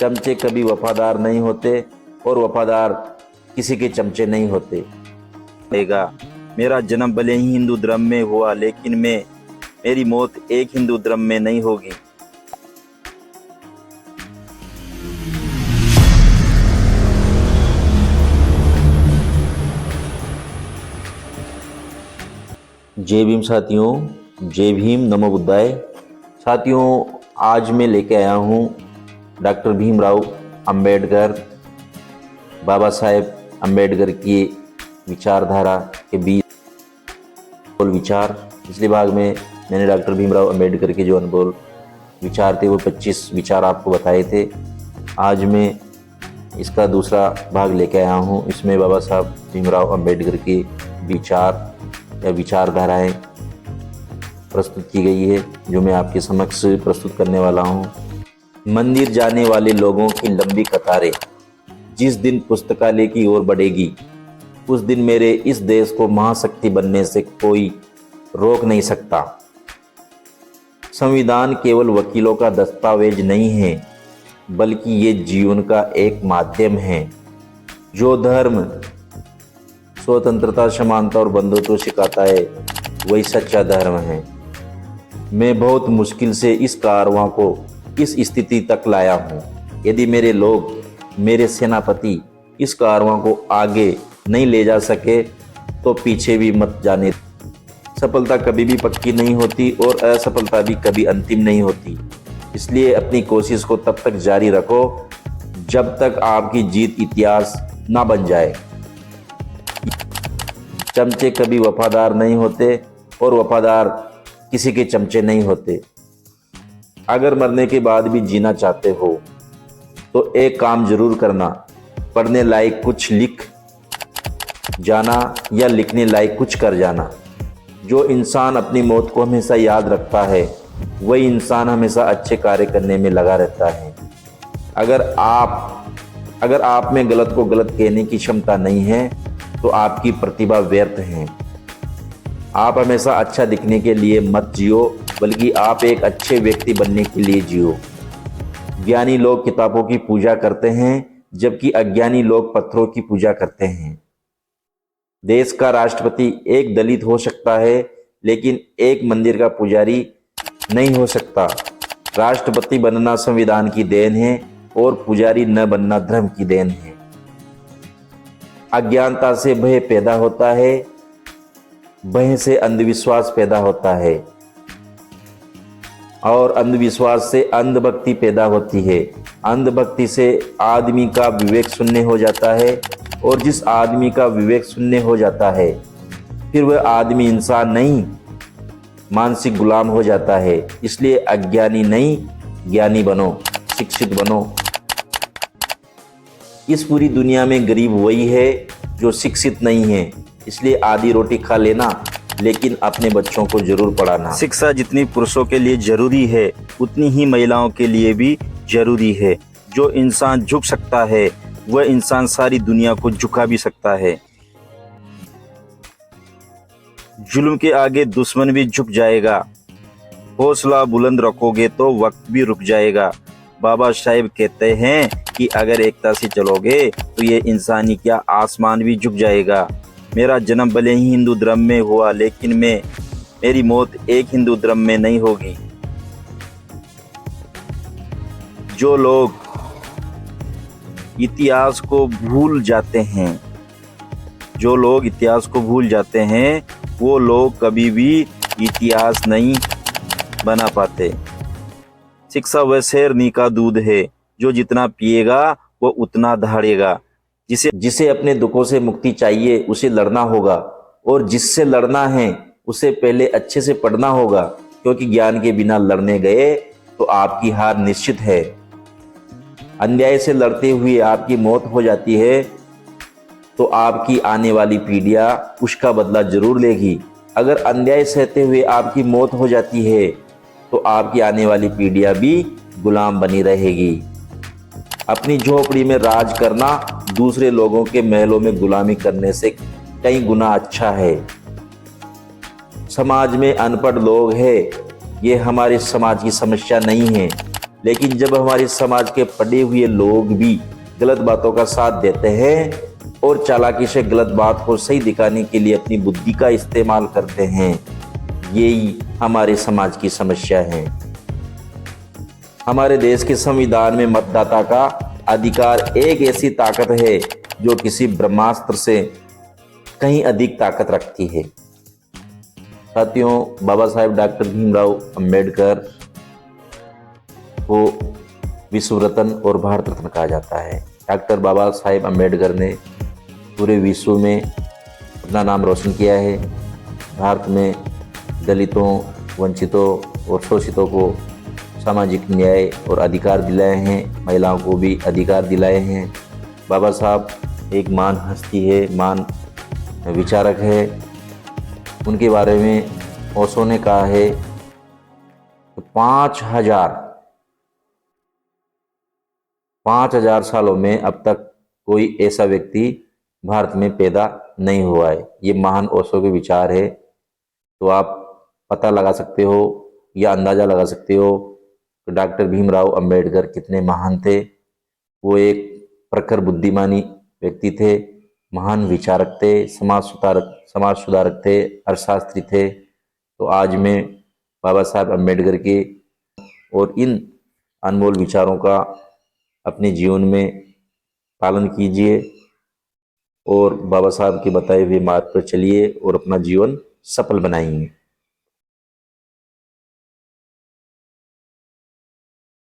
चमचे कभी वफादार नहीं होते और वफादार किसी के चमचे नहीं होते। मेरा जन्म भले ही हिंदू धर्म में हुआ, लेकिन मेरी मौत एक हिंदू धर्म में नहीं होगी। जय भीम साथियों, जय भीम, नमो बुद्धाय। साथियों, आज मैं लेके आया हूँ डॉक्टर भीमराव अंबेडकर, बाबा साहेब अंबेडकर की विचारधारा के 20 विचार। पिछले भाग में मैंने डॉक्टर भीमराव अंबेडकर के जो अनमोल विचार थे वो 25 विचार आपको बताए थे। आज मैं इसका दूसरा भाग लेके आया हूँ। इसमें बाबा साहब भीमराव अंबेडकर के विचार या विचारधाराएं प्रस्तुत की गई है, जो मैं आपके समक्ष प्रस्तुत करने वाला हूँ। मंदिर जाने वाले लोगों की लंबी कतारें जिस दिन पुस्तकालय की ओर बढ़ेगी, उस दिन मेरे इस देश को महाशक्ति बनने से कोई रोक नहीं सकता। संविधान केवल वकीलों का दस्तावेज नहीं है, बल्कि ये जीवन का एक माध्यम है। जो धर्म स्वतंत्रता, समानता और बंधुत्व सिखाता है, वही सच्चा धर्म है। मैं बहुत मुश्किल से इस कारवां को इस स्थिति तक लाया हूँ। यदि मेरे लोग, मेरे सेनापति इस कारवां को आगे नहीं ले जा सके तो पीछे भी मत जाने। सफलता कभी भी पक्की नहीं होती और असफलता भी कभी अंतिम नहीं होती। इसलिए अपनी कोशिश को तब तक जारी रखो जब तक आपकी जीत इतिहास ना बन जाए। चमचे कभी वफादार नहीं होते और वफादार किसी के चमचे नहीं होते। अगर मरने के बाद भी जीना चाहते हो तो एक काम जरूर करना, पढ़ने लायक कुछ लिख जाना या लिखने लायक कुछ कर जाना। जो इंसान अपनी मौत को हमेशा याद रखता है, वही इंसान हमेशा अच्छे कार्य करने में लगा रहता है। अगर आप में गलत को गलत कहने की क्षमता नहीं है तो आपकी प्रतिभा व्यर्थ है। आप हमेशा अच्छा दिखने के लिए मत जियो, बल्कि आप एक अच्छे व्यक्ति बनने के लिए जियो। ज्ञानी लोग किताबों की पूजा करते हैं, जबकि अज्ञानी लोग पत्थरों की पूजा करते हैं। देश का राष्ट्रपति एक दलित हो सकता है, लेकिन एक मंदिर का पुजारी नहीं हो सकता। राष्ट्रपति बनना संविधान की देन है और पुजारी न बनना धर्म की देन है। अज्ञानता से भय पैदा होता है, भय से अंधविश्वास पैदा होता है और अंधविश्वास से अंधभक्ति पैदा होती है। अंधभक्ति से आदमी का विवेक शून्य हो जाता है और जिस आदमी का विवेक शून्य हो जाता है, फिर वह आदमी इंसान नहीं, मानसिक गुलाम हो जाता है। इसलिए अज्ञानी नहीं, ज्ञानी बनो, शिक्षित बनो। इस पूरी दुनिया में गरीब वही है जो शिक्षित नहीं है। इसलिए आधी रोटी खा लेना, लेकिन अपने बच्चों को जरूर पढ़ाना। शिक्षा जितनी पुरुषों के लिए जरूरी है, उतनी ही महिलाओं के लिए भी जरूरी है। जो इंसान झुक सकता है, वह इंसान सारी दुनिया को झुका भी सकता है। जुल्म के आगे दुश्मन भी झुक जाएगा। हौसला बुलंद रखोगे तो वक्त भी रुक जाएगा। बाबा साहेब कहते हैं कि अगर एकता से चलोगे तो ये इंसानी क्या आसमान भी झुक जाएगा। मेरा जन्म भले ही हिंदू धर्म में हुआ, लेकिन मेरी मौत एक हिंदू धर्म में नहीं होगी। जो लोग इतिहास को भूल जाते हैं, वो लोग कभी भी इतिहास नहीं बना पाते। शिक्षा वह शेरनी का दूध है, जो जितना पिएगा वो उतना दहाड़ेगा। जिसे अपने दुखों से मुक्ति चाहिए, उसे लड़ना होगा, और जिससे लड़ना है उसे पहले अच्छे से पढ़ना होगा, क्योंकि ज्ञान के बिना लड़ने गए तो आपकी हार निश्चित है। अन्याय से लड़ते हुए आपकी मौत हो जाती है तो आपकी आने वाली पीढ़ियां उसका बदला जरूर लेगी। अगर अन्याय सहते हुए आपकी मौत हो जाती है तो आपकी आने वाली पीढ़ियां भी गुलाम बनी रहेगी। अपनी झोपड़ी में राज करना दूसरे लोगों के महलों में गुलामी करने से कई गुना अच्छा है। समाज में अनपढ़ लोग हैं, ये हमारे समाज की समस्या नहीं है। लेकिन जब हमारे समाज के पढ़े हुए लोग भी गलत बातों का साथ देते हैं और चालाकी से गलत बात को सही दिखाने के लिए अपनी बुद्धि का इस्तेमाल करते हैं, यही हमारे समाज की समस्या है। हमारे देश के संविधान में मतदाता का अधिकार एक ऐसी ताकत है जो किसी ब्रह्मास्त्र से कहीं अधिक ताकत रखती है। साथियों, बाबा साहेब डॉक्टर भीमराव अंबेडकर को विश्व रत्न और भारत रत्न कहा जाता है। डॉक्टर बाबा साहेब अंबेडकर ने पूरे विश्व में अपना नाम रोशन किया है। भारत में दलितों, वंचितों और शोषितों को सामाजिक न्याय और अधिकार दिलाए हैं, महिलाओं को भी अधिकार दिलाए हैं। बाबा साहब एक महान हस्ती है, महान विचारक है। उनके बारे में ओशो ने कहा है कि 5,000 सालों में अब तक कोई ऐसा व्यक्ति भारत में पैदा नहीं हुआ है। ये महान ओशो के विचार है। तो आप पता लगा सकते हो या अंदाज़ा लगा सकते हो कि डॉक्टर भीमराव अंबेडकर कितने महान थे। वो एक प्रखर बुद्धिमानी व्यक्ति थे, महान विचारक थे, समाज सुधारक थे, अर्थशास्त्री थे। तो आज मैं बाबा साहब अंबेडकर के और इन अनमोल विचारों का अपने जीवन में पालन कीजिए और बाबा साहब के बताए हुए मार्ग पर चलिए और अपना जीवन सफल बनाइए।